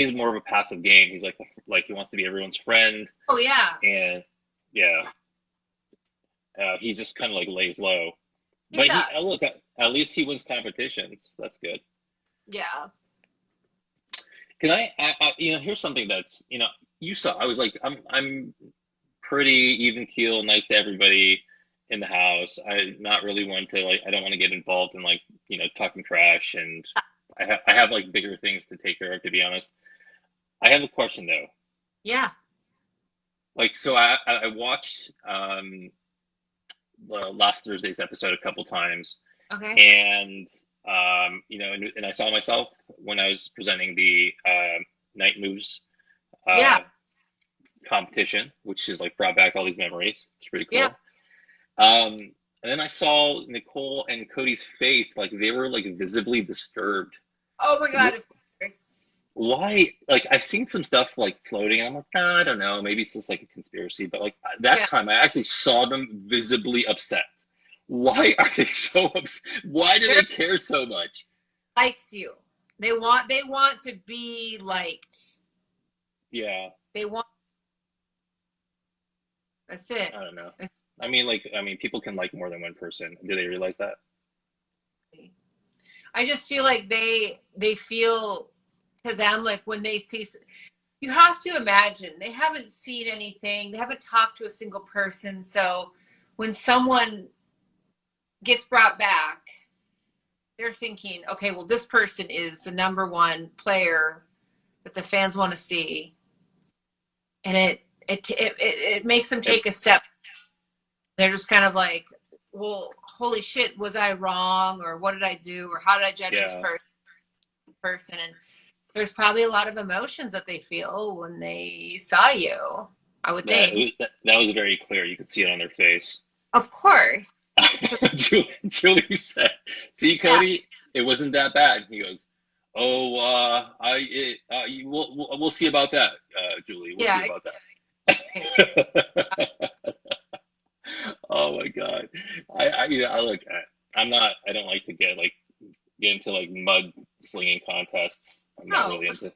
he's more of a passive game. He's like he wants to be everyone's friend, Oh yeah. and yeah, he just kind of like lays low. He's But he up. look at least he wins competitions. That's good. Yeah. Can here's something that's you saw. I was like I'm pretty even keel, nice to everybody in the house. I not really want to like I don't want to get involved in like talking trash, and I have like bigger things to take care of, to be honest. I have a question though. Yeah. Like, so I watched last Thursday's episode a couple times, Okay. and and I saw myself when I was presenting the night moves Yeah. uh, competition, which is like brought back all these memories. It's pretty Yeah. cool. And then I saw Nicole and Cody's face, like they were like visibly disturbed. Oh my God, of course. Why? Like I've seen some stuff like floating, and I'm like, I don't know, maybe it's just like a conspiracy. But like that Yeah. time, I actually saw them visibly upset. Why are they so upset? Why do They're they care so much? likes you. They want to be liked. Yeah, They want that's it. I don't know. I mean, people can like more than one person. Do they realize that? I just feel like they feel to them like when they see you have to imagine they haven't seen anything, they haven't talked to a single person, so when someone gets brought back, they're thinking, okay, well, this person is the number one player that the fans want to see, and it makes them It, take a step. They're just kind of like, well, holy shit, was I wrong, or what did I do, or how did I judge this yeah, person? And there's probably a lot of emotions that they feel when they saw you, I would think. that was very clear. You could see it on their face. Of course. Julie said, "See, Yeah. Cody, it wasn't that bad." He goes, "Oh, we'll see about that, Julie. We'll see Yeah. about that." Oh my God, I look. I don't like to get into like mud slinging contests. I'm not No, really into.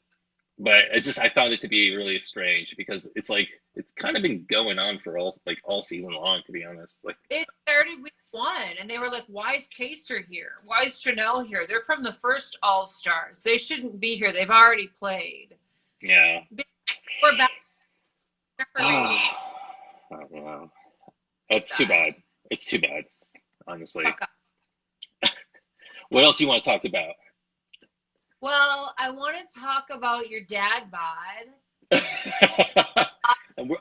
But I found it to be really strange because it's like it's kind of been going on for all season long, to be honest. Like, it started week one, and they were like, why is Kaysar here? Why is Janelle here? They're from the first All Stars. They shouldn't be here. They've already played. yeah. We're back for ratings, I don't know. It's too guys. bad. It's too bad, honestly. Fuck up. What else you want to talk about? Well, I want to talk about your dad bod.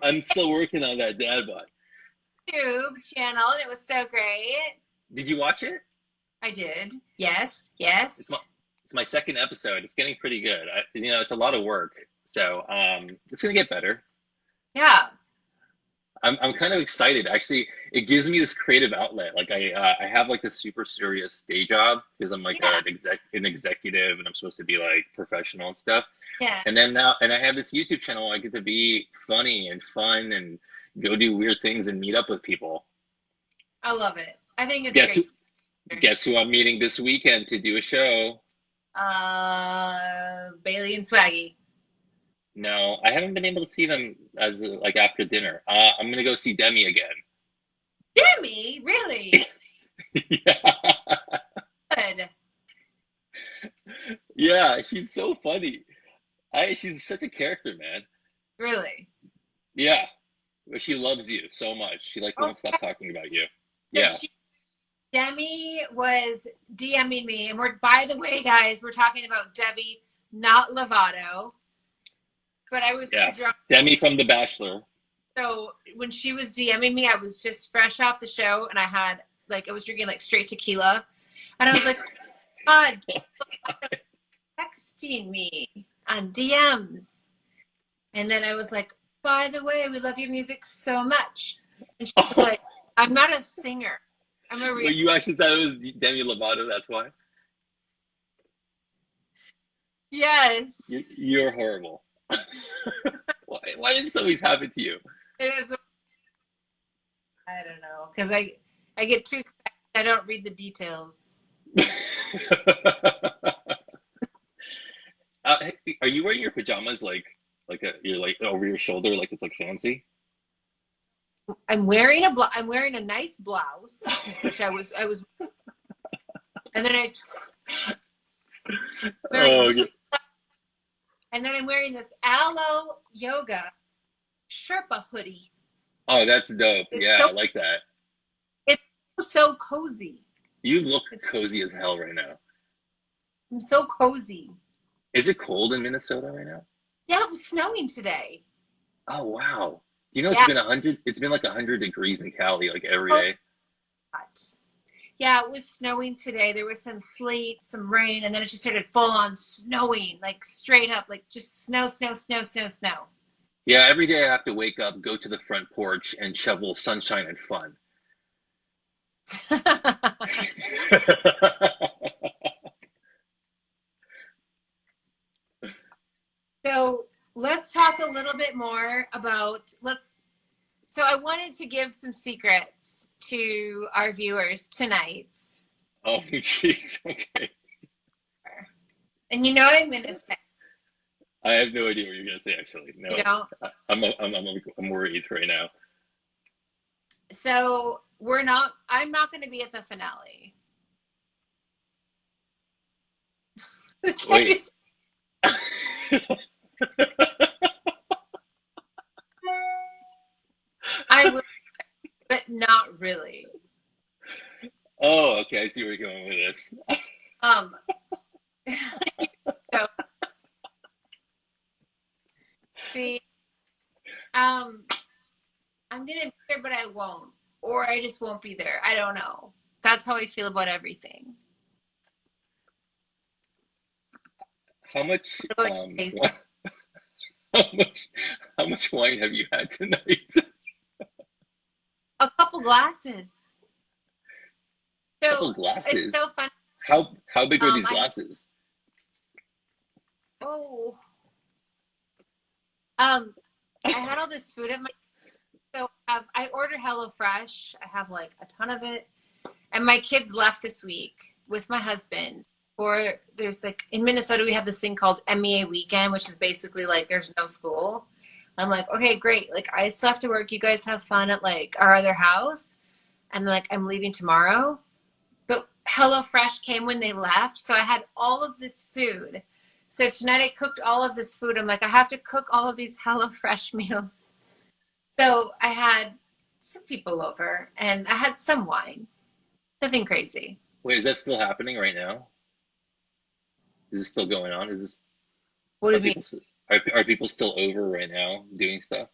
I'm still working on that dad bod. YouTube channel, and it was so great. Did you watch it? I did. Yes, It's yes. my it's my second episode. It's getting pretty good. It's a lot of work, so it's gonna get better. Yeah. I'm kind of excited. Actually, it gives me this creative outlet. Like I have like this super serious day job because I'm like Yeah. an executive, and I'm supposed to be like professional and stuff. Yeah. And I have this YouTube channel. I get to be funny and fun and go do weird things and meet up with people. I love it. I think it's Guess who great. guess who I'm meeting this weekend to do a show? Bailey and Swaggy. No, I haven't been able to see them as like after dinner. I'm gonna go see Demi again. Demi, really Yeah. good. Yeah, she's so funny. She's such a character, man. Really. Yeah, but she loves you so much. She like Oh, won't stop talking about you. so Yeah. Demi was DMing me, and we're, by the way, guys, we're talking about Debbie, not Lovato. But I was too Yeah. drunk. Demi from The Bachelor. So when she was DMing me, I was just fresh off the show, and I had like I was drinking like straight tequila, and I was like, God, texting me on DMs, and then I was like, by the way, we love your music so much, and she was like, I'm not a singer, I'm a Well, you actually thought it was Demi Lovato, that's why? yes, You're horrible. Why does this always happen to you? it is. I don't know because I get too excited. I don't read the details. Are you wearing your pajamas like you're like over your shoulder like it's like fancy? I'm wearing a nice blouse, which I was, and then wearing Oh, this, and then I'm wearing this aloe yoga Sherpa hoodie. oh, that's dope. It's Yeah, so I like that. it's so cozy. You look It's cozy as hell right now. I'm so cozy. Is it cold in Minnesota right now? Yeah, it was snowing today. Oh wow. You know it's Yeah, been 100. It's been like 100 degrees in Cali like every oh, day. hot. Yeah, it was snowing today. There was some sleet, some rain, and then it just started full on snowing, like straight up, like just snow, snow, snow, snow, snow. Yeah, every day I have to wake up, go to the front porch, and shovel sunshine and fun. So let's talk a little bit more about so I wanted to give some secrets to our viewers tonight. Oh, jeez. Okay. And you know what I'm gonna say, I have no idea what you're gonna say. Actually, no. you know? I'm worried right now. So I'm not gonna be at the finale. Wait. I will, but not really. Oh, okay. I see where you're going with this. Um, so, see, um, I'm gonna be there, but I won't, or I just won't be there. I don't know. That's how I feel about everything. How much? What about you, Kaysar? How much? How much wine have you had tonight? A couple glasses. So Couple it's glasses. so fun. How big are these I glasses? oh I had all this food at my I order HelloFresh. I have like a ton of it, and my kids left this week with my husband. Or there's like in Minnesota we have this thing called MEA weekend, which is basically like there's no school. I'm like, okay, great. Like I still have to work. You guys have fun at like our other house, and like I'm leaving tomorrow. But HelloFresh came when they left, so I had all of this food. So tonight I cooked all of this food. I'm like, I have to cook all of these HelloFresh meals. So I had some people over, and I had some wine. Nothing crazy. Wait, is that still happening right now? Is this still going on? Is this What do are you mean? people are people still over right now doing stuff?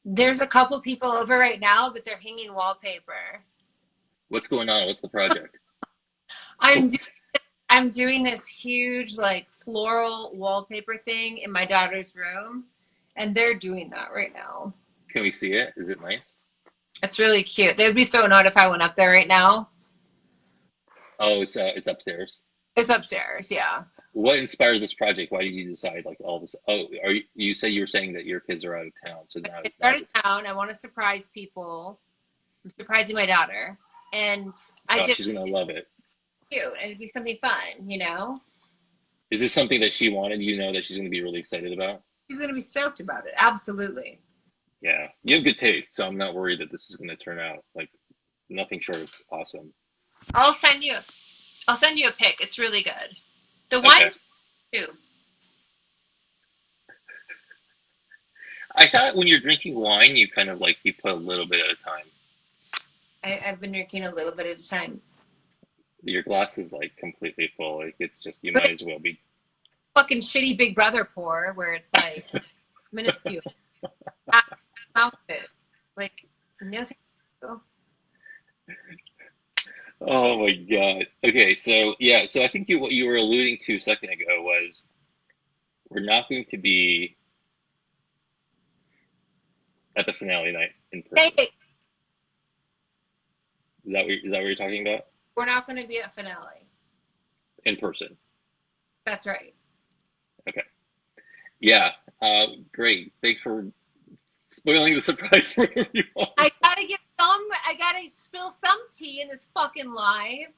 There's a couple people over right now, but they're hanging wallpaper. What's going on? What's the project? I'm do- I'm doing this huge like floral wallpaper thing in my daughter's room, and they're doing that right now. Can we see it? Is it nice? It's really cute. They would be so annoyed if I went up there right now. Oh, it's upstairs. It's upstairs, yeah. What inspired this project? Why did you decide like all this? Oh, you said you were saying that your kids are out of town, so now It's now's out the of town. I want to surprise people. I'm surprising my daughter, and I oh, just she's gonna love it. cute and it'd be something fun, you know. Is this something that she wanted? You know that she's gonna be really excited about? She's gonna be stoked about it. Absolutely. Yeah, you have good taste, so I'm not worried that this is gonna turn out like nothing short of awesome. I'll send you. I'll send you a pic. It's really good. The Okay. wine's too. I thought when you're drinking wine, you kind of like you put a little bit at a time. I've been drinking a little bit at a time. Your glass is like completely full. Like it's just you But might it's as well be. fucking shitty Big Brother pour where it's like minuscule. I mouth it. Like no thank you. Oh my God. Okay, so yeah, so I think what you were alluding to a second ago was we're not going to be at the finale night in person. Hey, Is that what you're talking about? we're not gonna be at finale. In person. That's right. Okay. Yeah. Great. Thanks for spoiling the surprise for everyone. I gotta spill some tea in this fucking live.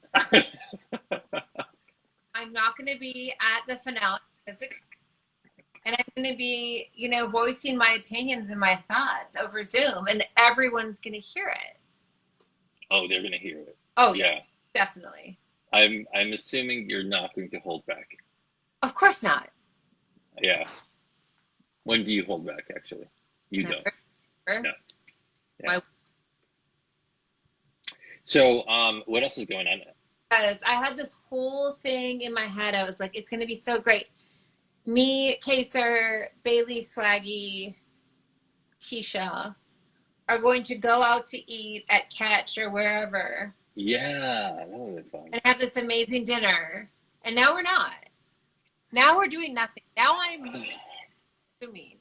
I'm not gonna be at the finale. as a, and I'm going to be, voicing my opinions and my thoughts over Zoom, and everyone's going to hear it. Oh, they're gonna hear it. Oh yeah, Yeah. definitely. I'm assuming you're not going to hold back. Of course not. Yeah. When do you hold back, actually? You don't. Never. Never. No. Yeah. Why? So, what else is going on? Because I had this whole thing in my head. I was like, it's going to be so great. Me, Kaysar, Bailey, Swaggy, Keisha are going to go out to eat at Catch or wherever Yeah, that would be fun. and have this amazing dinner. And now we're not. Now we're doing nothing. Now I'm doing.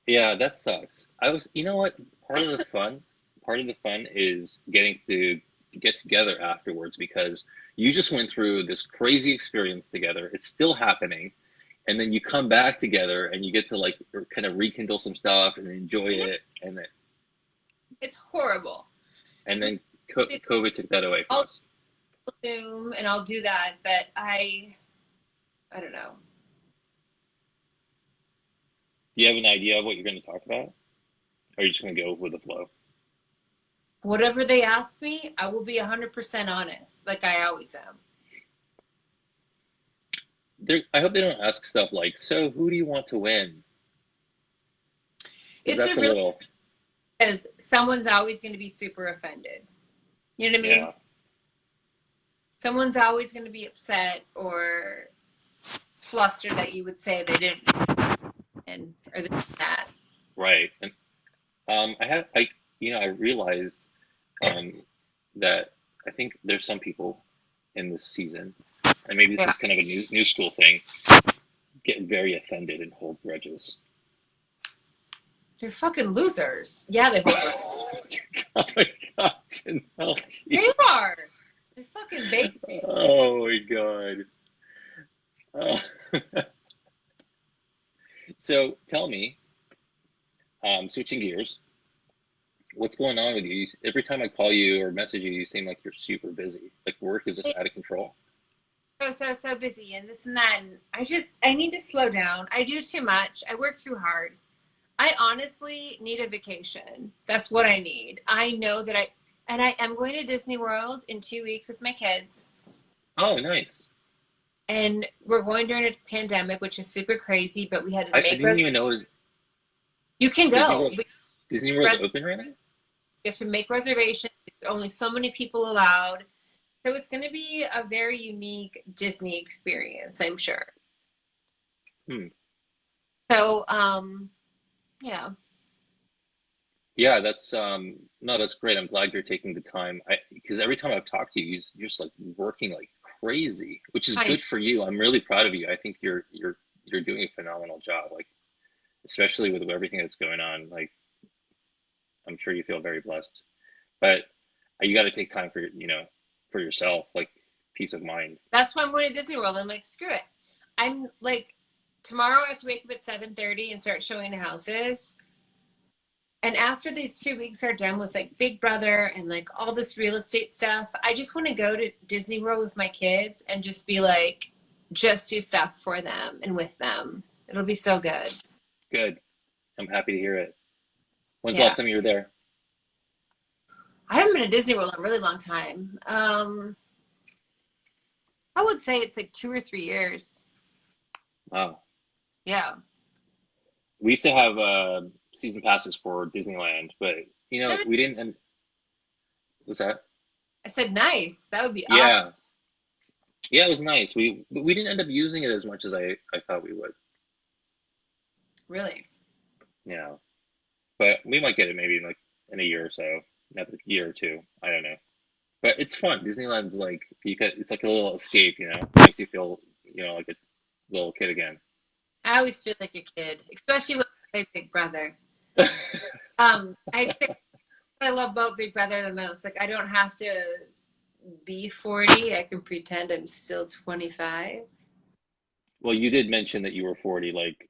Yeah, that sucks. You know what? Part of the fun is getting to get together afterwards because you just went through this crazy experience together. It's still happening. And then you come back together and you get to like kind of rekindle some stuff and enjoy it. It's horrible. And then COVID took that away from I'll us. Zoom and I'll do that, but I don't know. Do you have an idea of what you're going to talk about? Or are you just going to go with the flow? Whatever they ask me, I will be 100% honest, like I always am. I hope they don't ask stuff like, so who do you want to win? It's That's a a really, little, because someone's always going to be super offended. You know what I mean? yeah, Someone's always going to be upset or flustered that you would say they didn't win or that. right. And I realized that I think there's some people in this season, and maybe this Yeah. is kind of a new school thing, get very offended and hold grudges. They're fucking losers. Yeah, they hold grudges. Oh my God, Janelle. They are. They're fucking baby. Oh my God. Uh, so tell me, switching gears, what's going on with you? Every time I call you or message you, you seem like you're super busy. Like work is just out of control. So busy and this and that. And I need to slow down. I do too much. I work too hard. I honestly need a vacation. That's what I need. I know that I am going to Disney World in 2 weeks with my kids. Oh, nice. And we're going during a pandemic, which is super crazy, but we had to I make didn't even know You can Disney go. World. Disney World's open right now. You have to make reservations. Only so many people allowed. So it's going to be a very unique Disney experience, I'm sure. Hmm. So, yeah. Yeah, that's no, that's great. I'm glad you're taking the time. Because every time I've talked to you, you're just like working like crazy, which is I good for you. I'm really proud of you. I think you're doing a phenomenal job. Like especially with everything that's going on. Like I'm sure you feel very blessed. But you got to take time for yourself, like peace of mind. That's why I'm going to Disney World. I'm like, screw it. I'm like, tomorrow I have to wake up at 7:30 and start showing houses. And after these 2 weeks are done with like Big Brother and like all this real estate stuff, I just want to go to Disney World with my kids and just be like, just do stuff for them and with them. It'll be so good. Good. I'm happy to hear it. When's the Yeah. last time you were there? I haven't been to Disney World in a really long time. I would say it's like 2 or 3 years. Wow. Yeah. We used to have season passes for Disneyland, but we didn't. What's that? I said, nice. That would be awesome. Yeah, yeah, it was nice. We didn't end up using it as much as I thought we would. Really. Yeah, but we might get it maybe like in a year or so, another year or two. I don't know. But it's fun. Disneyland's like it's like a little escape, makes you feel like a little kid again. I always feel like a kid, especially when I play Big Brother. I think what I love about Big Brother the most, like I don't have to be 40. I can pretend I'm still 25. Well, you did mention that you were 40 like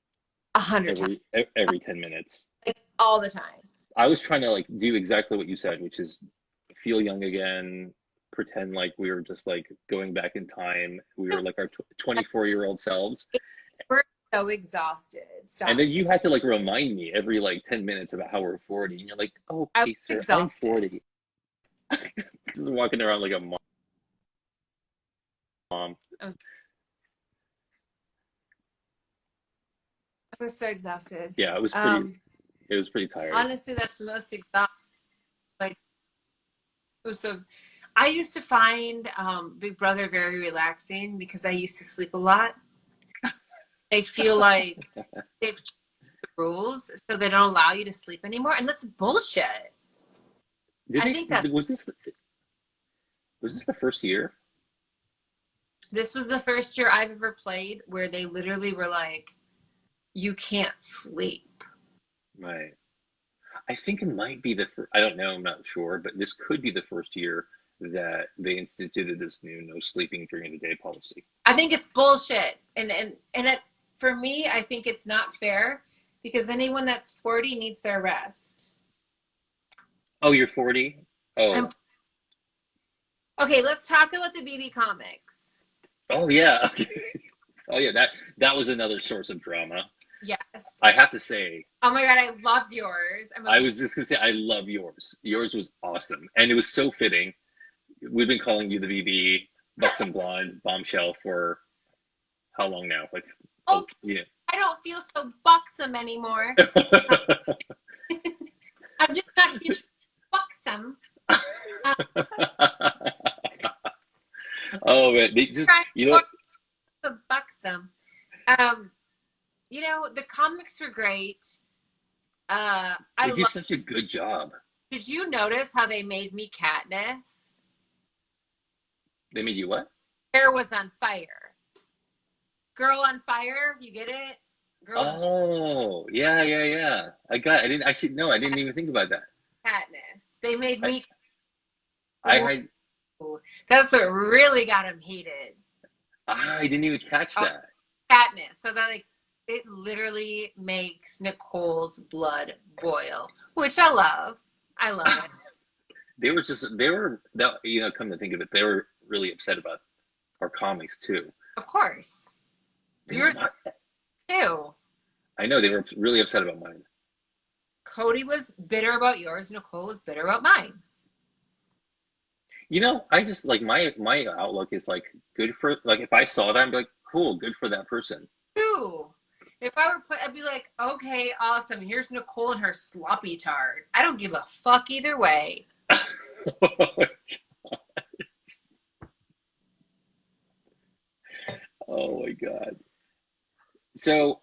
100 times, every 10 minutes. like all the time. I was trying to like do exactly what you said, which is feel young again, pretend like we were just like going back in time. We were like our 24-year-old selves. We're so exhausted. Stop. And then you had to like remind me every like 10 minutes about how we're 40. And you're like, oh, I was Kaysar, I'm exhausted. 40. Just walking around like a mom. I was, I was so exhausted. Yeah, it was pretty tiring. Honestly, that's the most exhausting. Like, it was so. I used to find Big Brother very relaxing because I used to sleep a lot. They feel like they've changed the rules so they don't allow you to sleep anymore, and that's bullshit. Did I think that was this the first year? this was the first year I've ever played where they literally were like, "You can't sleep." Right. I think it might be the first, I don't know, I'm not sure, but this could be the first year that they instituted this new no sleeping during the day policy. I think it's bullshit, for me, I think it's not fair because anyone that's 40 needs their rest. Oh, you're 40? I'm, Oh, okay, let's talk about the BB comics. oh yeah. Oh yeah, that was another source of drama. Yes. I have to say, Oh my god, I love yours. I was just gonna say I love yours. Yours was awesome, and it was so fitting. We've been calling you the BB Buxom Blonde Bombshell for how long now? Like, oh, Okay, yeah. I don't feel so buxom anymore. I'm just not feeling buxom. Oh man, they just The buxom. The comics were great. they did such a good job. Did you notice how they made me Katniss? They made you what? Hair was on fire. Girl on fire, you get it? Girl Oh, yeah. I didn't actually, no, I didn't even think about that. Katniss. They made I, me. I had, That's what really got him heated. I didn't even catch that. Katniss. So that it literally makes Nicole's blood boil, which I love. I love it. They were come to think of it, they were really upset about our comics too. Of course. Yours too. I know they were really upset about mine. Cody was bitter about yours. Nicole was bitter about mine. I just like my outlook is like good for like if I saw that, I'd be like, cool, good for that person. Ooh. If I were I'd be like, okay, awesome. Here's Nicole and her sloppy tard. I don't give a fuck either way. Oh my God. So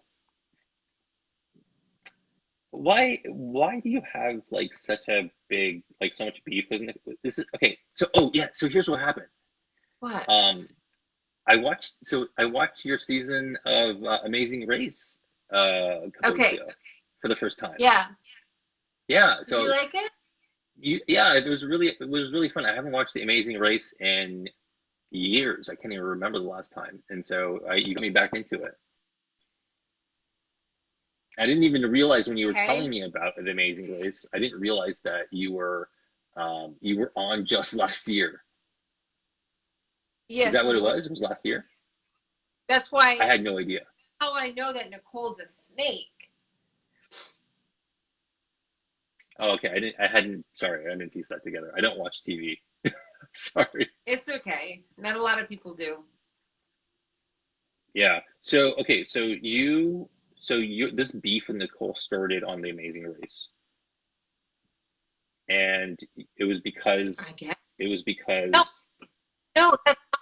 why do you have like such a big like so much beef with this is okay, so oh yeah, so here's what happened. What? I watched your season of Amazing Race a couple weeks ago for the first time. Yeah. Yeah. Did you like it? Yeah, it was really fun. I haven't watched The Amazing Race in years. I can't even remember the last time. And so you got me back into it. I didn't even realize when you were telling me about The Amazing Race, I didn't realize that you were on just last year. Yes. Is that what it was? It was last year? That's why I had no idea. How I know that Nicole's a snake. Oh, okay. Sorry, I didn't piece that together. I don't watch TV. Sorry. It's okay. Not a lot of people do. Yeah. So, okay. So this beef with Nicole started on The Amazing Race. And it was because, No, that's not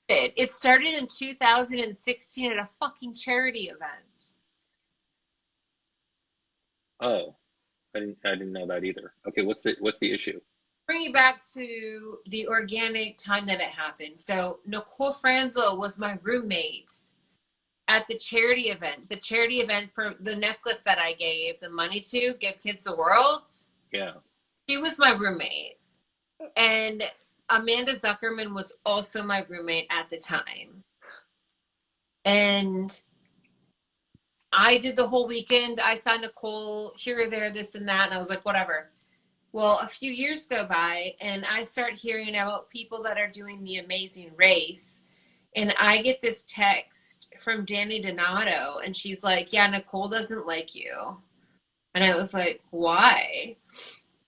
it. It started in 2016 at a fucking charity event. Oh, I didn't know that either. Okay, what's the issue? Bring you back to the organic time that it happened. So Nicole Franzel was my roommate at the charity event. The charity event for the necklace that I gave the money to, Give Kids the World. Yeah. She was my roommate. And Amanda Zuckerman was also my roommate at the time. And I did the whole weekend. I saw Nicole here or there, this and that. And I was like, whatever. Well, a few years go by and I start hearing about people that are doing The Amazing Race. And I get this text from Danny Donato, and she's like, yeah, Nicole doesn't like you. And I was like, why?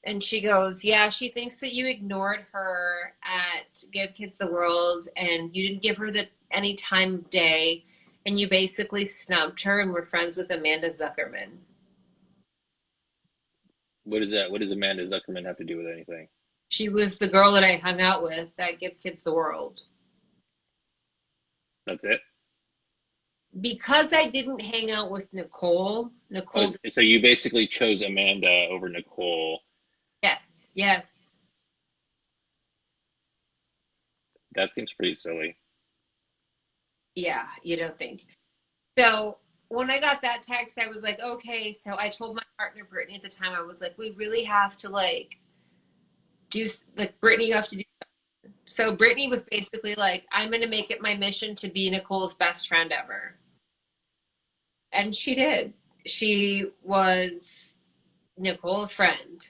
And she goes, yeah, she thinks that you ignored her at Give Kids the World and you didn't give her any time of day. And you basically snubbed her and were friends with Amanda Zuckerman. What is that? What does Amanda Zuckerman have to do with anything? She was the girl that I hung out with at Give Kids the World. That's it? Because I didn't hang out with Nicole. Oh, so you basically chose Amanda over Nicole. Yes, yes. That seems pretty silly. Yeah, you don't think. So when I got that text, I was like, okay. So I told my partner, Brittany, at the time, I was like, we really have to like do, like, Brittany, you have to do. So Brittany was basically like, I'm going to make it my mission to be Nicole's best friend ever. And she did. She was Nicole's friend.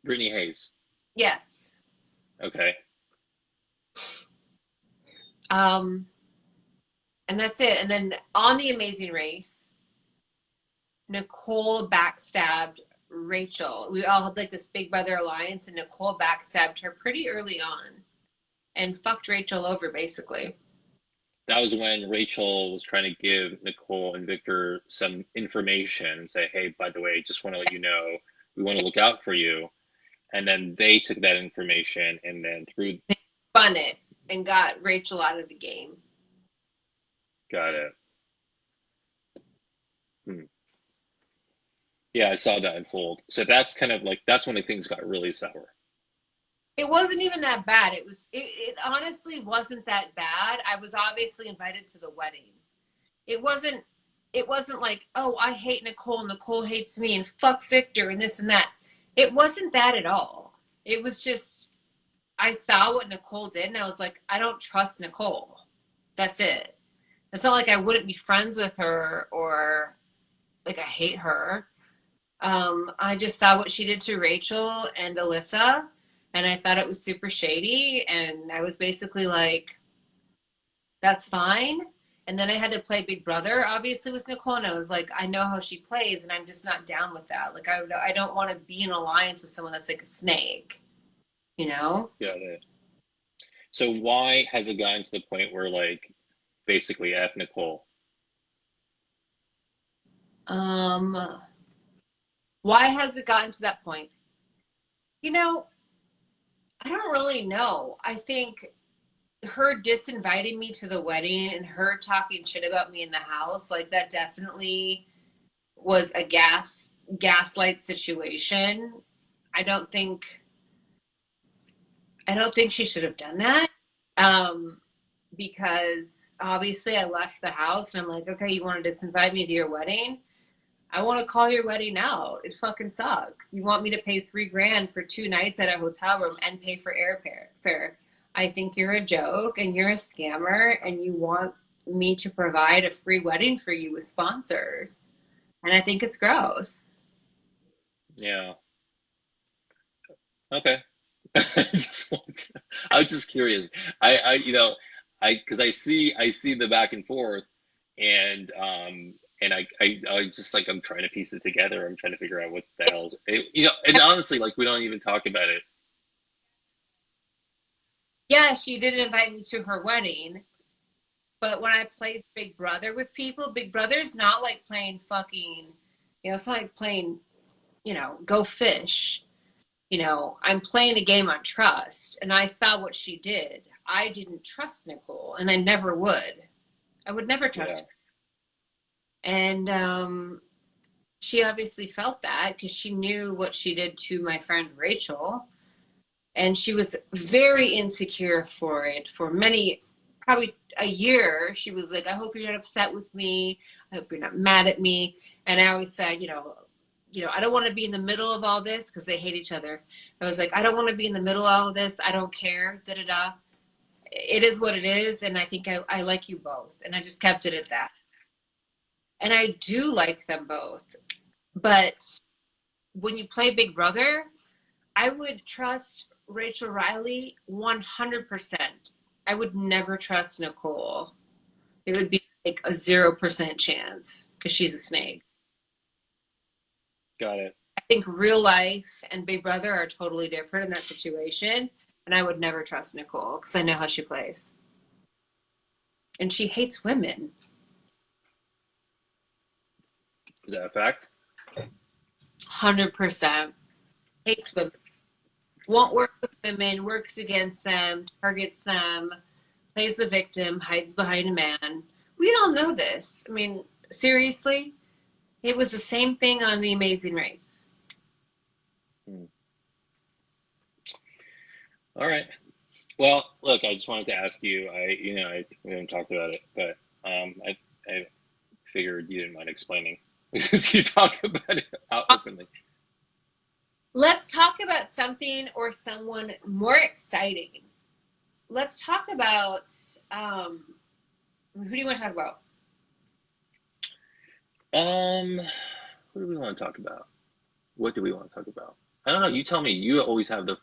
Brittany Hayes. Yes. Okay. And that's it. And then on The Amazing Race, Nicole backstabbed Rachel. We all had like this Big Brother alliance, and Nicole backstabbed her pretty early on and fucked Rachel over, basically. That was when Rachel was trying to give Nicole and Victor some information and say, hey, by the way, just want to let you know, we want to look out for you. And then they took that information and then threw. They spun it and got Rachel out of the game. Got it. Yeah, I saw that unfold. So that's kind of like, that's when things got really sour. It wasn't even that bad. It honestly wasn't that bad. I was obviously invited to the wedding. It wasn't like, oh, I hate Nicole, Nicole hates me, and fuck Victor and this and that. It wasn't that at all. It was just, I saw what Nicole did and I was like, I don't trust Nicole. That's it. It's not like I wouldn't be friends with her or like I hate her. I just saw what she did to Rachel and Alyssa, and I thought it was super shady, and I was basically like, that's fine. And then I had to play Big Brother, obviously, with Nicole, and I was like, I know how she plays, and I'm just not down with that. Like, I don't want to be in alliance with someone that's like a snake, you know? Got it. So why has it gotten to the point where like basically F Nicole? Why has it gotten to that point? You know, I don't really know. I think her disinviting me to the wedding and her talking shit about me in the house, like that definitely was a gaslight situation. I don't think she should have done that. Because obviously I left the house and I'm like, okay, you want to disinvite me to your wedding? I want to call your wedding out. It fucking sucks. You want me to pay $3,000 for 2 nights at a hotel room and pay for airfare. I think you're a joke and you're a scammer and you want me to provide a free wedding for you with sponsors. And I think it's gross. Yeah. Okay. I was just curious. Because I see the back and forth, and I just like I'm trying to piece it together. I'm trying to figure out what the hell's and honestly, like we don't even talk about it. Yeah, she did invite me to her wedding, but when I play Big Brother with people, Big Brother's not like playing fucking, it's not like playing, go fish. I'm playing a game on trust, and I saw what she did. I didn't trust Nicole, and I never would. I would never trust her. And she obviously felt that because she knew what she did to my friend Rachel, and she was very insecure for it for probably a year. She was like, I hope you're not upset with me. I hope you're not mad at me. And I always said, I don't want to be in the middle of all this because they hate each other. I was like, I don't want to be in the middle of all of this. I don't care. Da da da. It is what it is, and I think I like you both. And I just kept it at that. And I do like them both. But when you play Big Brother, I would trust Rachel Riley 100%. I would never trust Nicole. It would be like a 0% chance because she's a snake. Got it. I think real life and Big Brother are totally different in that situation. And I would never trust Nicole because I know how she plays. And she hates women. Is that a fact? 100%. Hates women. Won't work with women, works against them, targets them, plays the victim, hides behind a man. We all know this. I mean, seriously, it was the same thing on The Amazing Race. All right. Well, look, I just wanted to ask you. We haven't talked about it, but I figured you didn't mind explaining because you talk about it out openly. Let's talk about something or someone more exciting. Let's talk about who do you want to talk about? What do we want to talk about? What do we want to talk about? I don't know. You tell me. You always have the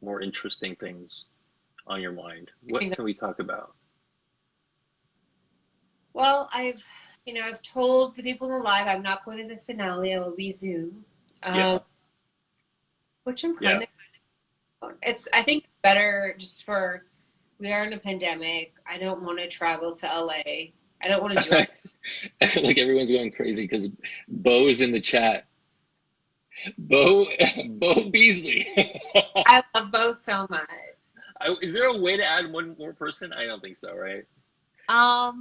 more interesting things on your mind. What can we talk about? Well, I've told the people in the live I'm not going to the finale. I will be Zoom. Yeah. Which I'm kind of. It's I think better just for we are in a pandemic. I don't want to travel to LA. I don't want to do it. Like everyone's going crazy because Beau is in the chat. Beau Beasley. I love Beau so much. Is there a way to add one more person? I don't think so, right? I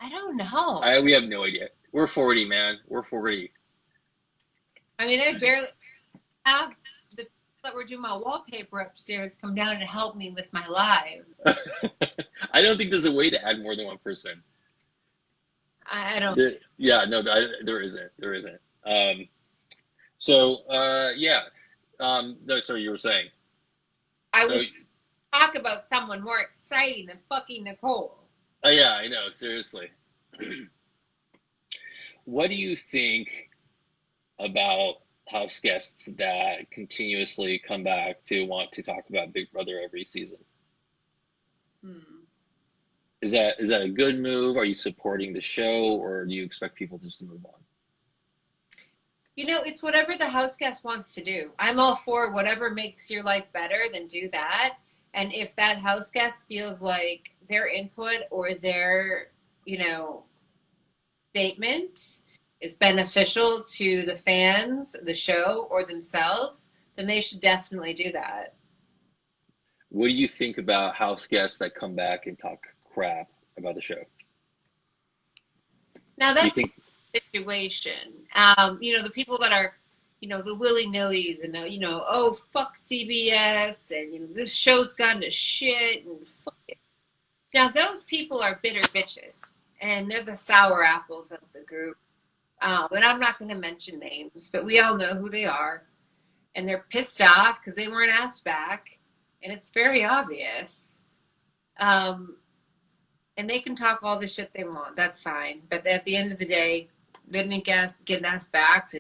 don't know. We have no idea. We're 40, man. We're 40. I mean, I barely have the people that were doing my wallpaper upstairs come down and help me with my live. I don't think there's a way to add more than one person. I don't. There isn't. There isn't. No, sorry, you were saying. I was talk about someone more exciting than fucking Nicole. Oh yeah, I know. Seriously. What do you think about house guests that continuously come back to want to talk about Big Brother every season? Is that a good move? Are you supporting the show, or do you expect people just to move on? It's whatever the house guest wants to do. I'm all for whatever makes your life better, then do that. And if that house guest feels like their input or their, statement is beneficial to the fans, the show, or themselves, then they should definitely do that. What do you think about house guests that come back and talk crap about the show? Now that's a situation. The people that are, the willy-nillys and, oh, fuck CBS and, this show's gone to shit and fuck it. Now those people are bitter bitches and they're the sour apples of the group. And I'm not going to mention names, but we all know who they are. And they're pissed off because they weren't asked back. And it's very obvious. And they can talk all the shit they want. That's fine. But at the end of the day, they didn't get asked back.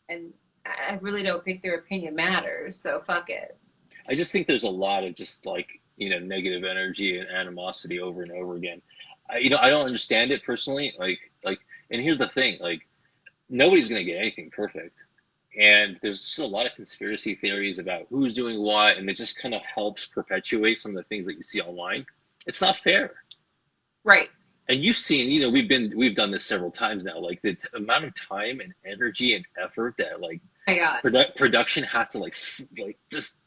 And I really don't think their opinion matters. So fuck it. I just think there's a lot of just negative energy and animosity over and over again. I don't understand it personally. And here's the thing, nobody's going to get anything perfect. And there's just a lot of conspiracy theories about who's doing what, and it just kind of helps perpetuate some of the things that you see online. It's not fair. Right. And you've seen, we've done this several times now, the amount of time and energy and effort that production has to just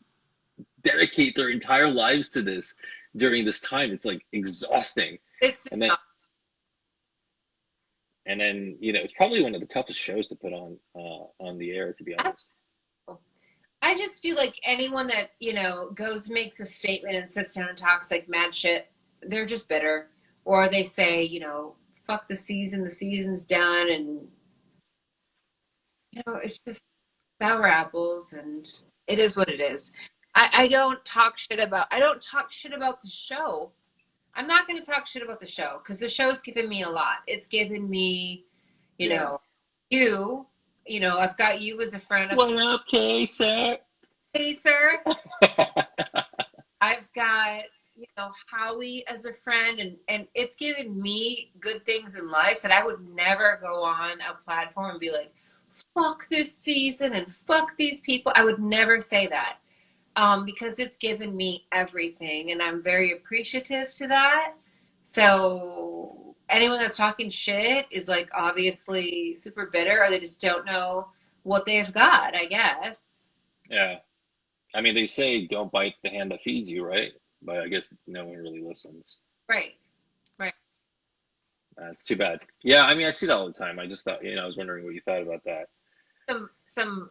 dedicate their entire lives to this during this time. It's exhausting. And then it's probably one of the toughest shows to put on the air, to be honest. I just feel like anyone that goes makes a statement and sits down and talks mad shit, they're just bitter, or they say fuck the season's done, and it's just sour apples, and it is what it is. I don't talk shit about the show. I'm not going to talk shit about the show because the show's given me a lot. It's given me, I've got you as a friend. What up, Kaysar? Kaysar. I've got Howie as a friend, and it's given me good things in life that I would never go on a platform and be like, fuck this season and fuck these people. I would never say that. Because it's given me everything and I'm very appreciative to that. So anyone that's talking shit is like obviously super bitter, or they just don't know what they've got, I guess. Yeah. I mean, they say don't bite the hand that feeds you, right? But I guess no one really listens. Right. Right. It's too bad. Yeah, I mean, I see that all the time. I just thought, I was wondering what you thought about that. Some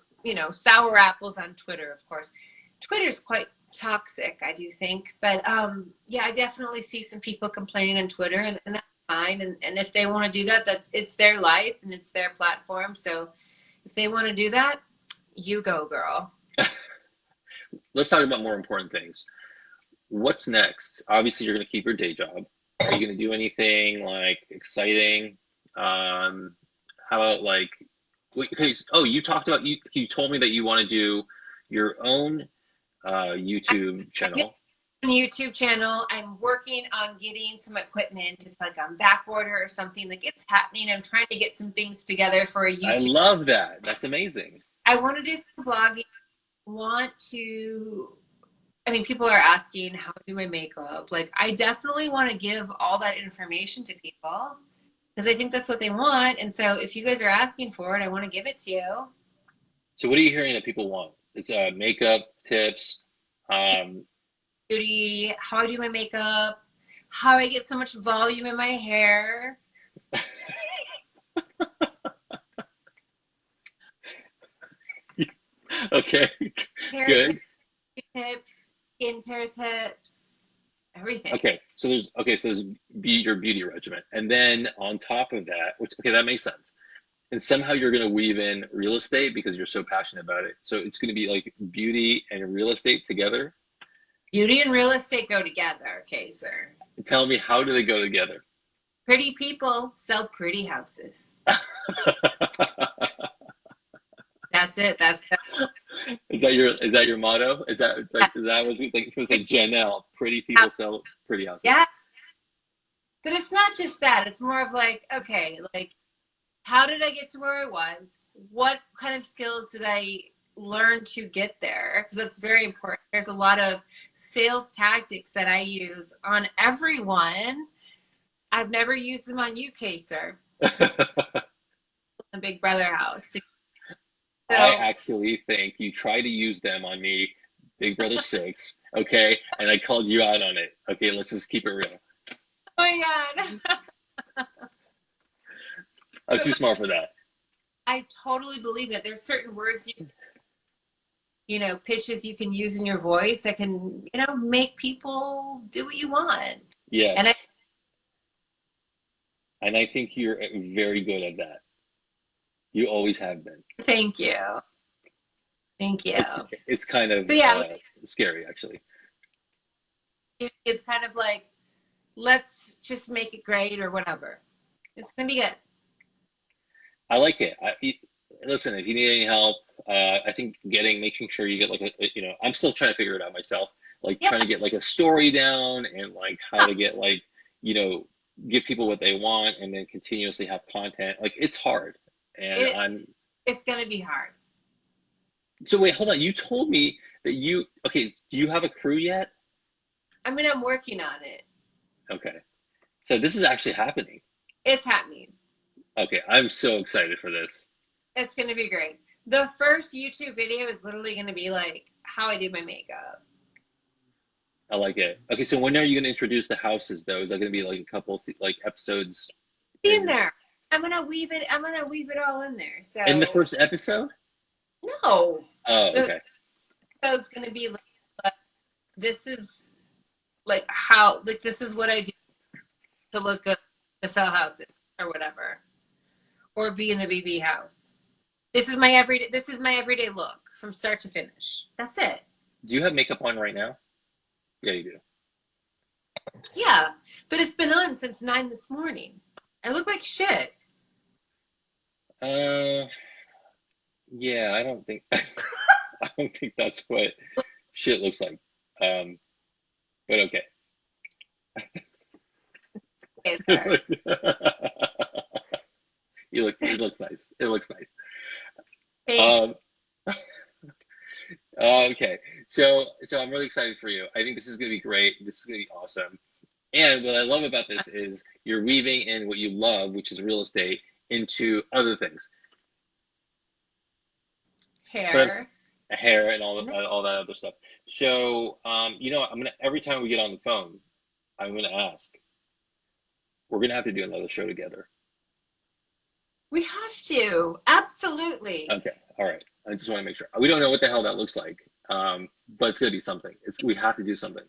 sour apples on Twitter, of course. Twitter's quite toxic, I do think. But yeah, I definitely see some people complaining on Twitter, and that's fine. And if they want to do that, it's their life and it's their platform. So if they want to do that, you go, girl. Let's talk about more important things. What's next? Obviously, you're going to keep your day job. Are you going to do anything like exciting? How about like, okay, oh, you talked about you told me that you want to do your own YouTube channel. YouTube channel. I'm working on getting some equipment. It's like on back order or something. Like it's happening. I'm trying to get some things together for a I YouTube. love that. That's amazing. I want to do some vlogging. I mean, people are asking how to do my makeup. Like, I definitely want to give all that information to people because I think that's what they want. And so if you guys are asking for it, I want to give it to you. So what are you hearing that people want? It's makeup tips. Beauty, how I do my makeup, how I get so much volume in my hair. Okay, Hair good. tips, skin care tips, everything. Okay, so there's your beauty regimen, and then on top of that, which okay, that makes sense. And somehow you're going to weave in real estate because you're so passionate about it. So it's going to be like beauty and real estate together. Beauty and real estate go together, Kaysar. Tell me, how do they go together? Pretty people sell pretty houses. That's it. That's is that your motto? Is that like is that what's like it's gonna say Janelle? Pretty people sell pretty houses. Yeah. But it's not just that. It's more of like, okay, like how did I get to where I was? What kind of skills did I learn to get there? Because that's very important. There's a lot of sales tactics that I use on everyone. I've never used them on you, Kaysar, the Big Brother house. So, I actually think you try to use them on me, Big Brother 6, okay? And I called you out on it. Okay, let's just keep it real. oh my God. I'm too smart for that. I totally believe it. There's certain words pitches you can use in your voice that can, make people do what you want. Yes. And I think you're very good at that. You always have been. Thank you. Thank you. It's kind of scary, actually. It's kind of like, let's just make it great or whatever. It's going to be good. I like it. Listen, if you need any help, I think making sure you get like I'm still trying to figure it out myself. Like trying to get like a story down and like how to get like, give people what they want and then continuously have content. Like it's hard. And it's going to be hard. So wait, hold on. You told me that do you have a crew yet? I mean, I'm working on it. Okay. So this is actually happening. It's happening. Okay, I'm so excited for this. It's going to be great. The first YouTube video is literally going to be like how I do my makeup. I like it. Okay, so when are you going to introduce the houses though? Is that going to be like a couple like episodes? In there. I'm going to weave it all in there. So in the first episode? No. Oh, okay. So it's going to be like, this is like how, like, this is what I do to look good, to sell houses or whatever, or be in the BB house. This is my everyday look from start to finish. That's it. Do you have makeup on right now? Yeah, you do. Yeah, but it's been on since 9 this morning. I look like shit. Yeah, I don't think I don't think that's what shit looks like. But okay. Kaysar. It looks nice. It looks nice. Thank Um, okay, so I'm really excited for you. I think this is going to be great. This is going to be awesome. And what I love about this is you're weaving in what you love, which is real estate, into other things. But hair. hair and all that other stuff. So, I'm gonna every time we get on the phone, I'm gonna ask. We're gonna have to do another show together. We have to. Absolutely. Okay, all right. I just want to make sure. We don't know what the hell that looks like, but it's gonna be something. We have to do something.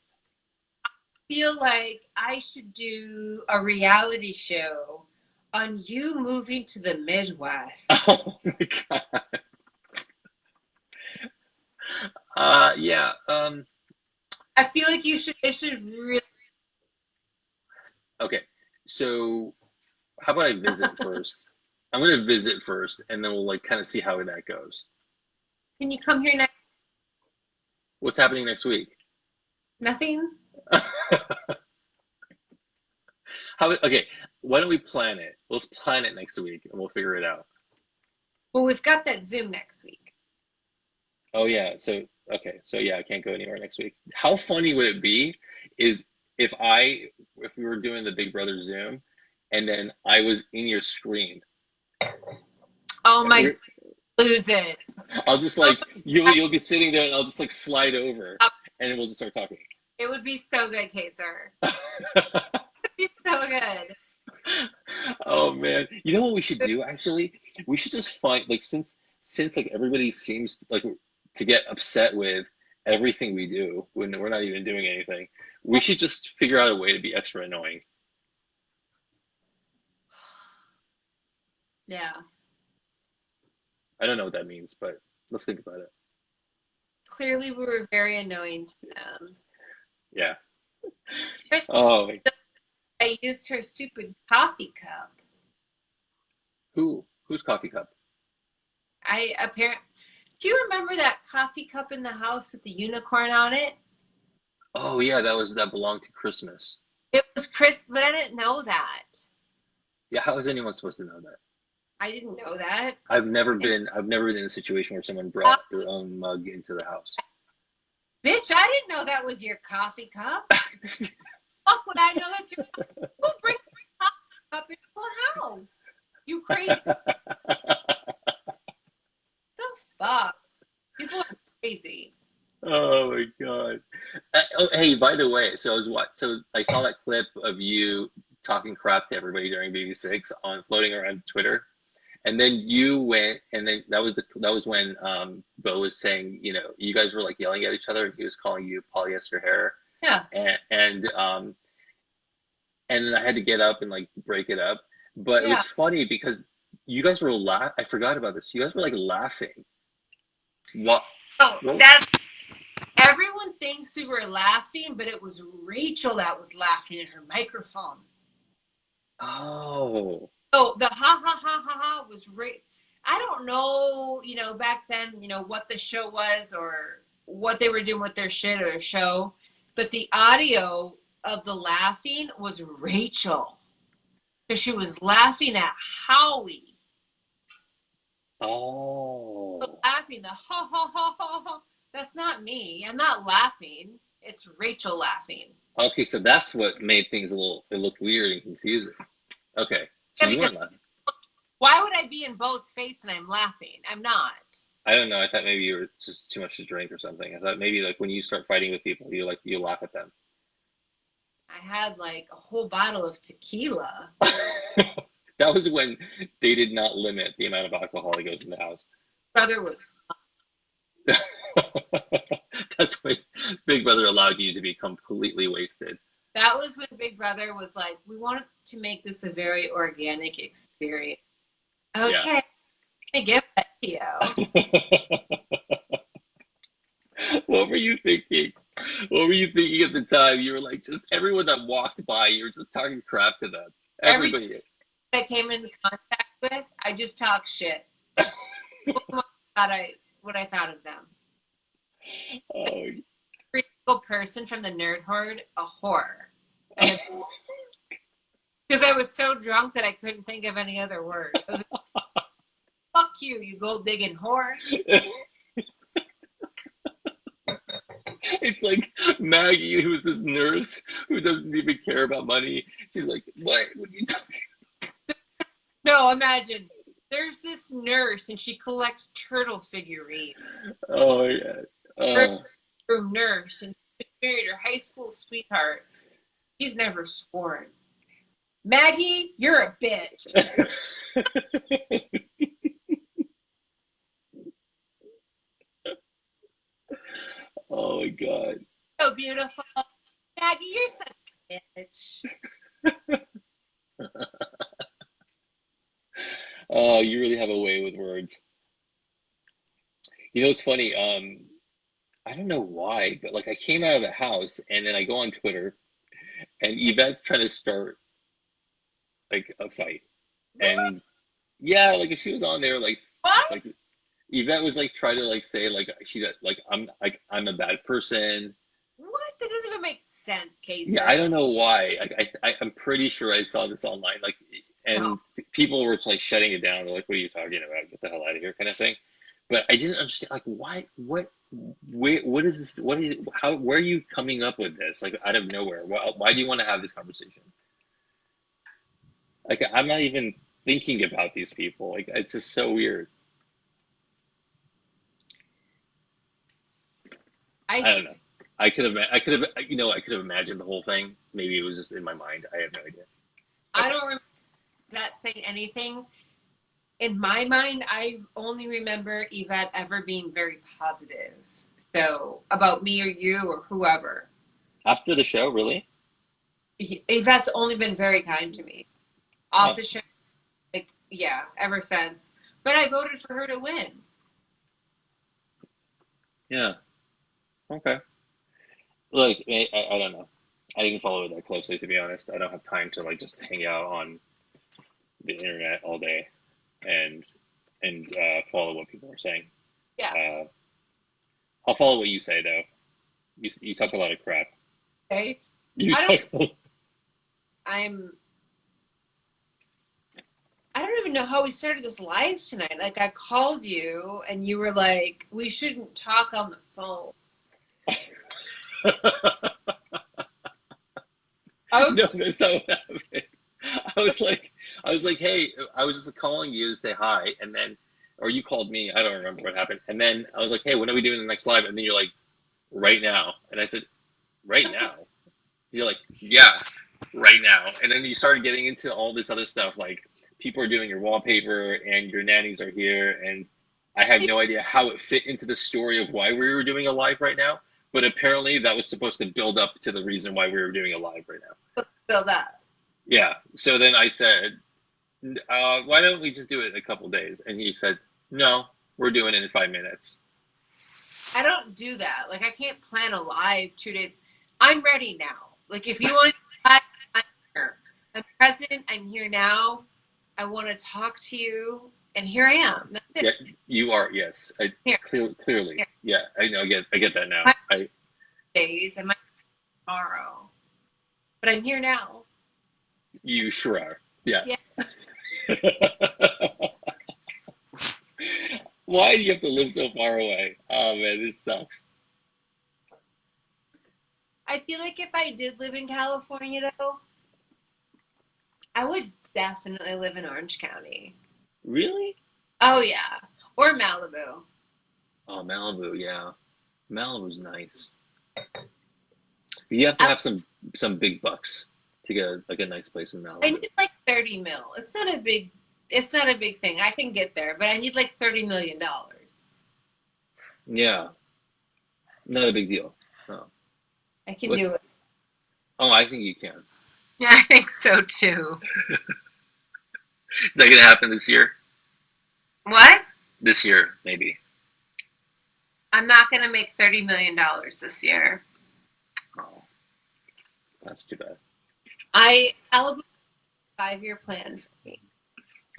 Feel like I should do a reality show on you moving to the Midwest. Oh my God. Yeah. I feel like it should really. Okay. So, how about I visit first? I'm gonna visit first, and then we'll like kind of see how that goes. Can you come here next? What's happening next week? Nothing? Okay, why don't we plan it? Let's plan it next week and we'll figure it out. Well, we've got that Zoom next week. Oh yeah, so yeah, I can't go anywhere next week. How funny would it be is if we were doing the Big Brother Zoom and then I was in your screen. Oh my, lose it. I'll just like you'll be sitting there and I'll just like slide over and then we'll just start talking. It would be so good, Kaysar. It would be so good. Oh man, you know what we should do actually? We should just find like since like everybody seems like to get upset with everything we do when we're not even doing anything. We should just figure out a way to be extra annoying. Yeah. I don't know what that means, but let's think about it. Clearly, we were very annoying to them. Yeah. First, Oh, I used her stupid coffee cup. whose coffee cup? Do you remember that coffee cup in the house with the unicorn on it? Oh yeah, that belonged to Christmas. It was Chris, but I didn't know that. Yeah, how is anyone supposed to know that? I didn't know that. I've never been in a situation where someone brought their own mug into the house. Bitch, I didn't know that was your coffee cup. Fuck would I know that's your who brings a coffee cup into the house? You crazy. The fuck? People are crazy. Oh my God. Oh, hey, by the way, so I saw that clip of you talking crap to everybody during BB6 on floating around Twitter. And then you went, and then that was when Beau was saying, you guys were like yelling at each other. And he was calling you polyester hair, Yeah. and then I had to get up and like break it up. But it was funny because you guys were I forgot about this. You guys were like laughing. What? Oh, that's everyone thinks we were laughing, but it was Rachel that was laughing at her microphone. Oh. So the ha ha ha ha ha was I don't know, back then, what the show was or what they were doing with their shit or their show, but the audio of the laughing was Rachel because she was laughing at Howie. Oh. So laughing, the ha ha ha ha ha. That's not me. I'm not laughing. It's Rachel laughing. Okay, so that's what made things it looked weird and confusing. Okay, so you weren't laughing. Why would I be in Beau's face and I'm laughing? I'm not. I don't know. I thought maybe you were just too much to drink or something. I thought maybe like when you start fighting with people, you laugh at them. I had like a whole bottle of tequila. That was when they did not limit the amount of alcohol that goes in the house. Brother was. That's when Big Brother allowed you to be completely wasted. That was when Big Brother was like, we wanted to make this a very organic experience. Okay, I give that to you. What were you thinking? What were you thinking at the time? You were like, just everyone that walked by, you were just talking crap to them. Everybody that I came into contact with, I just talk shit. what I thought of them. Oh. Every single person from the nerd horde, a whore. because I was so drunk that I couldn't think of any other word. I was like, fuck you, you gold digging whore. It's like Maggie, who's this nurse who doesn't even care about money. She's like, what? What are you talking? No, imagine. There's this nurse and she collects turtle figurines. Oh yeah. Her room nurse, and she married her high school sweetheart. She's never sworn. Maggie, you're a bitch. Oh my god. So beautiful. Maggie, you're such a bitch. Oh, you really have a way with words. You know, it's funny. I don't know why, but like I came out of the house and then I go on Twitter and Yvette's trying to start like a fight. Really? And yeah, like if she was on there, What? like Yvette was like trying to like say like I'm a bad person. What? That doesn't even make sense, Yeah, Kaysar. I don't know why. I'm pretty sure I saw this online. Like, No. and people were like shutting it down. They're like, "What are you talking about? Get the hell out of here," kind of thing. But I didn't understand. Like, why? What is this? What is? How? Where are you coming up with this? Like out of nowhere. Why do you want to have this conversation? Like, I'm not even thinking about these people. Like, it's just so weird. I I don't see. know. I could have imagined the whole thing. Maybe it was just in my mind. I have no idea. I Okay. don't remember that saying anything. In my mind, I only remember Yvette ever being very positive. So about me or you or whoever. After the show, really? Yvette's only been very kind to me. Off Oh, the show, like, yeah, ever since. But I voted for her to win. yeah. Okay. Look, I don't know. I didn't follow it that closely, to be honest. I don't have time to like just hang out on the internet all day and follow what people are saying. Yeah. Uh, I'll follow what you say though. You talk a lot of crap. Okay. You I don't. talk. I'm. I don't even know how we started this live tonight. Like I called you and you were like, "We shouldn't talk on the phone." I was No, that's not what happened. I was like, hey, I was just calling you to say hi, and then, or you called me. I don't remember what happened. And then I was like, hey, when are we doing the next live? And then you're like, right now. And I said, right now. You're like, yeah, right now. And then you started getting into all this other stuff, like people are doing your wallpaper and your nannies are here, and I had no idea how it fit into the story of why we were doing a live right now. But apparently, that was supposed to build up to the reason why we were doing a live right now. filled up. Yeah. So then I said, why don't we just do it in a couple days? And he said, no, we're doing it in 5 minutes. I don't do that. Like I can't plan a live 2 days. I'm ready now. Like if you want to live, I'm here. I'm present. I'm here now. I want to talk to you, and here I am. That's it. Yeah, you are. Yes, Here, clearly. here. Yeah, I know. I get that now. My I days and my tomorrow, but I'm here now. You sure are. Yeah. Yeah. Why do you have to live so far away? Oh man, this sucks. I feel like if I did live in California, though, I would definitely live in Orange County. Really? Oh yeah, or Malibu. Oh, Malibu. Yeah, Malibu's nice. You have to I, have some big bucks to get like a nice place in I Malibu. need like 30 mil. It's not a big. It's not a big thing. I can get there, but I need like $30 million. Yeah, not a big deal. Oh. I can What's? do it. Oh, I think you can. Yeah, I think so too. Is that gonna happen this year? What? This year, maybe. I'm not gonna make $30 million this year. Oh, that's too bad. Malibu 5-year plan for me.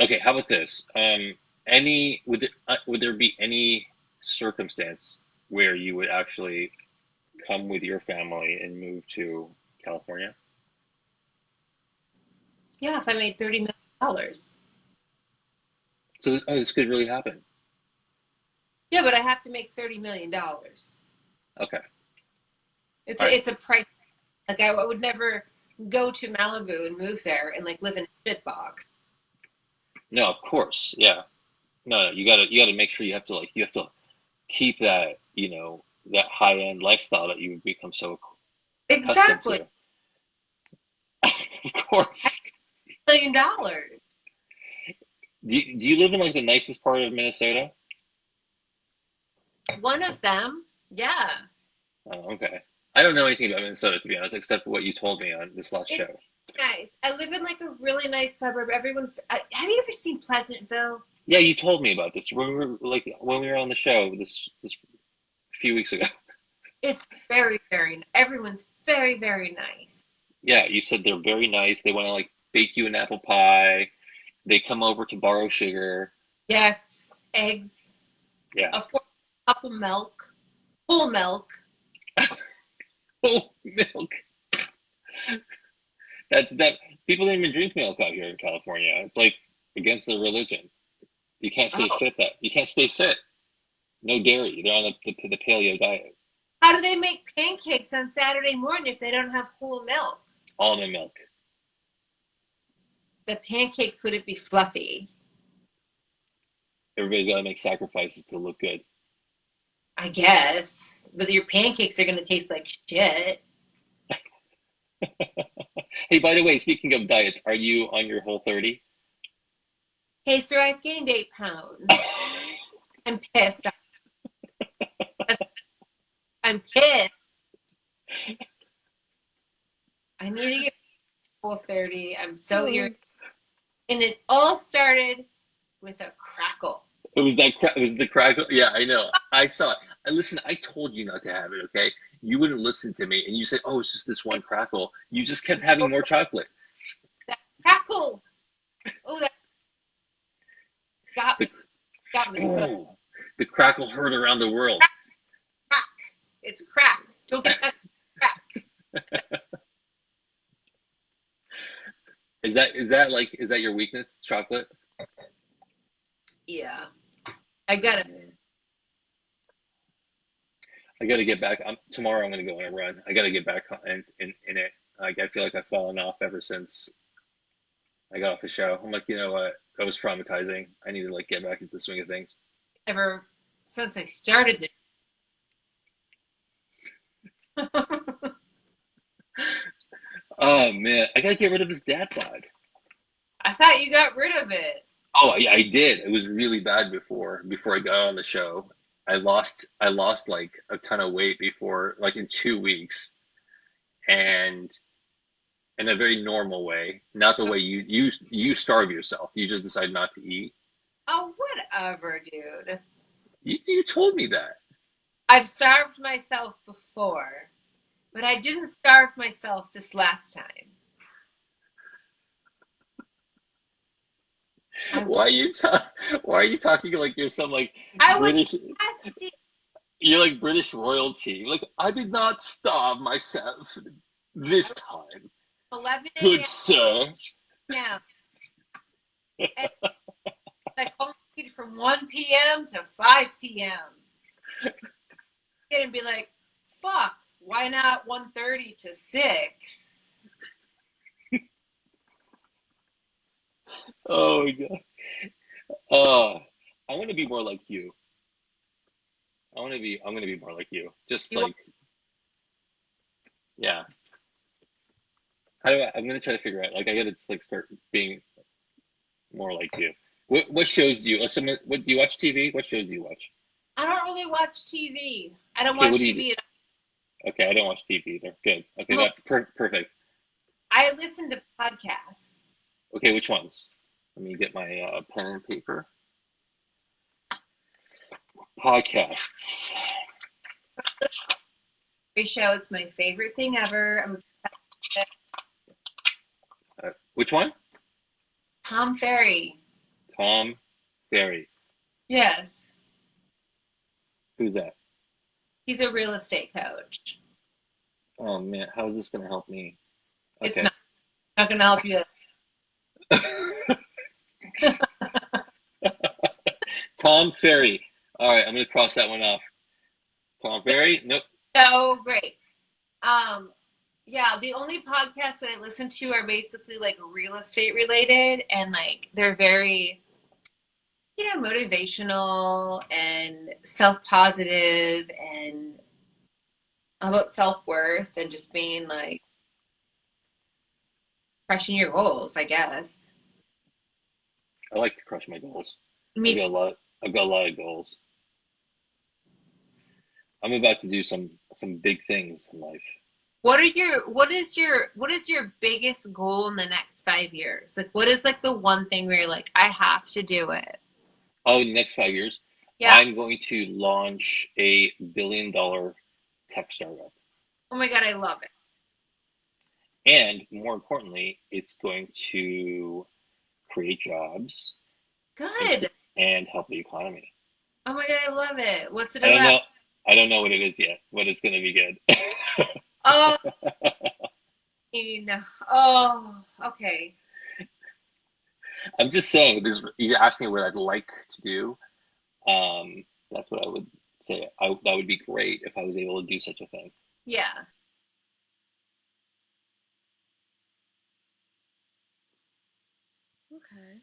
Okay, how about this? Would there be any circumstance where you would actually come with your family and move to California? Yeah, if I made $30 million. So, oh, this could really happen. Yeah, but I have to make $30 million. Okay. It's All right. it's a price. Like I would never go to Malibu and move there and like live in a shit box. No, of course. Yeah. No, you gotta make sure you have to keep that, that high end lifestyle that you become so accustomed Exactly. to. Of course. $1 million. Do you live in like the nicest part of Minnesota? One of them, yeah. Oh, okay. I don't know anything about Minnesota to be honest, except for what you told me on this last It's show. nice. I live in like a really nice suburb. Have you ever seen Pleasantville? Yeah, you told me about this when we were on the show this a few weeks ago. It's very, everyone's very, very nice. Yeah, you said they're very nice. They want to like bake you an apple pie. They come over to borrow sugar. Yes, eggs, Yeah. a full cup of milk, whole milk. Oh, milk. That people don't even drink milk out here in California. It's like against their religion. Oh, You can't stay fit. No dairy. They're on the paleo diet. how do they make pancakes on Saturday morning if they don't have whole milk? Almond milk. The pancakes wouldn't be fluffy. Everybody's got to make sacrifices to look good. I guess, but your pancakes are gonna taste like shit. Hey, by the way, speaking of diets, are you on your Whole 30? Hey, sir, I've gained 8 pounds. I'm pissed. I'm pissed. I need to get full 30. I'm so irritated. And it all started with a crackle. It was the crackle. Yeah, I know. I saw it. Listen, I told you not to have it, okay? You wouldn't listen to me, and you said, "Oh, it's just this one crackle." You just kept I'm so having more chocolate. that crackle. Oh, that got The me. Got me good. oh, the crackle heard around the world. Crack, crack. It's crack. Don't get that crack. Is that your weakness, chocolate? Yeah, I got it. I got to get back. Tomorrow I'm going to go on a run. I got to get back in it. Like I feel like I've fallen off ever since I got off the show. I'm like, you know what? That was traumatizing. I need to like get back into the swing of things. Ever since I started the. Oh man, I got to get rid of this dad bod. I thought you got rid of it. Oh, yeah, I did. It was really bad before I got on the show. I lost like a ton of weight before, like in 2 weeks, and in a very normal way, not the way you starve yourself. You just decide not to eat. Oh, whatever, dude. You told me that. I've starved myself before, but I didn't starve myself this last time. I, Why are you talking like you're some like I was British? fasting. You're like British royalty. Like I did not starve myself I this was time, 11 good sir. a.m. And I only eat from 1 p.m. to 5 p.m. And be like, fuck, why not 1:30 to 6? Oh my god. Uh, I want to be more like you. I'm gonna be more like you. Just You want like, yeah. I'm gonna try to figure out. Like, I gotta just like start being more like you. What shows do you? What do you watch TV? What shows do you watch? I don't really watch TV. I don't Okay, what watch do you do? TV at Okay, I don't watch TV either. Good. Okay, all. that perfect. I listen to podcasts. Okay, which ones? Let me get my pen and paper. Podcasts. Show. It's my favorite thing ever. Which one? Tom Ferry. Tom Ferry. Yes. Who's that? He's a real estate coach. Oh man, how is this gonna help me? It's Okay. not going to help you. Tom Ferry. All right, I'm gonna cross that one off. Tom Ferry? Nope. So great. Um, yeah, the only podcasts that I listen to are basically like real estate related, and like they're very, motivational and self positive and about self worth and just being like crushing your goals, I guess. I like to crush my goals. Me too. I've got a lot of goals. I'm about to do some big things in life. What is your biggest goal in the next 5 years? Like what is like the one thing where you're like, I have to do it? Oh, in the next 5 years, Yeah. I'm going to launch a $1 billion tech startup. Oh my God, I love it. And more importantly, it's going to create jobs and Good. and help the economy. Oh my God, I love it. What's it I don't about? know. I don't know what it is yet, but it's going to be good. Oh, oh, okay. I'm just saying. You asked me what I'd like to do. That's what I would say. That would be great if I was able to do such a thing. Yeah. Okay.